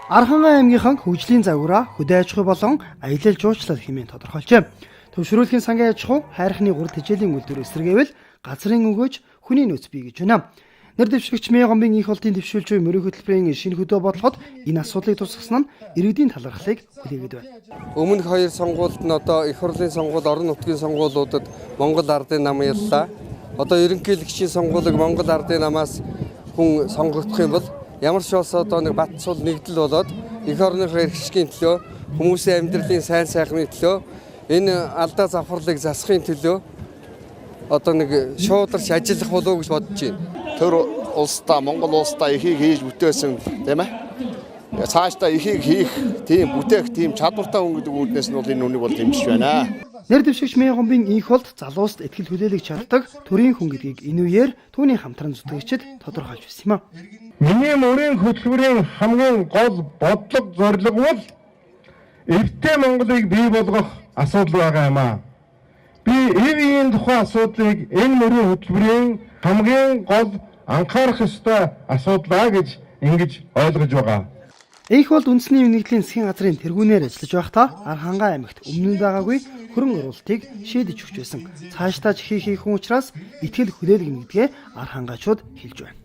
Архангай аймгийнхан хөгжлийн загвараа хөдөө аж ахуй болон аялал жуулчлал хэмээн тодорхойлжээ. Төвшрүүлгийн сангийн аж ахуй хайрхны гурал хичээлийн үйлдвэр эсрэгээвэл газрын өгөөж хүний нөөц бий гэж байна. Нэр дэвшигч Мянган их олдын дэвшүүлж буй мөрийн хөтөлбөрийн шинэ хөдөө бодлоход энэ асуудлыг тусгасан нь иргэдийн талархлыг хүлээгээд байна. Өмнөх хоёр сонгуульд нь одоо их хурлын сонгуул, орон нутгийн сонгуулиудад Монгол Ардын нам яллаа. Одоо ерөнхийлөгчийн сонгуулийг Монгол Ардын намаас хүн сонгогдох юм бол ямар ч улс одоо нэг бат цул нэгдэл болоод их орныхоо эрх ашигын төлөө, хүмүүсийн амьдралын сайн сайхны төлөө, энэ алдаа завхарлыг засахын төлөө одоо нэг шуударч ажиллах болов уу гэж бодож байна. Тэр улсдаа Монгол улсдаа ихийг хийж бүтээсэн тийм ээ. Цаашдаа ихийг хийх тийм бүтээх тийм чадвартай хүн гэдэг үүднээс нь бол энэ үнийг бол дэмжиж байна. Нэр дэвшигч Мянган их олд залууст ихтгэл хүлээлгэж чаддаг төрийн хүн гэдгийг энэ үеэр түүний хамтран зүтгэгчид тодорхойлж байсан юм а. Миний мөрийн хөтөлбөрийн хамгийн гол бодлого зорилго бол эвтэй Монголыг бий болгох асуудал байгаа юм а. Би эвийн тухайн асуудлыг энэ мөрийн хөтөлбөрийн хамгийн гол анхаарах ёстой асуудал гэж ингэж ойлгож байгаа. Их болд үндэсний нэгдлийн засгийн газрын тэргүүнээр ажиллаж байхдаа Архангай аймагт өмнө нь байгаагүй хөрөнгө оруулалтыг шийдэж өгч байсан. Цаашдаа хийх хүн учраас ихтгэл хүлээлгэнэ гэдгээ Архангайчууд хэлж байна.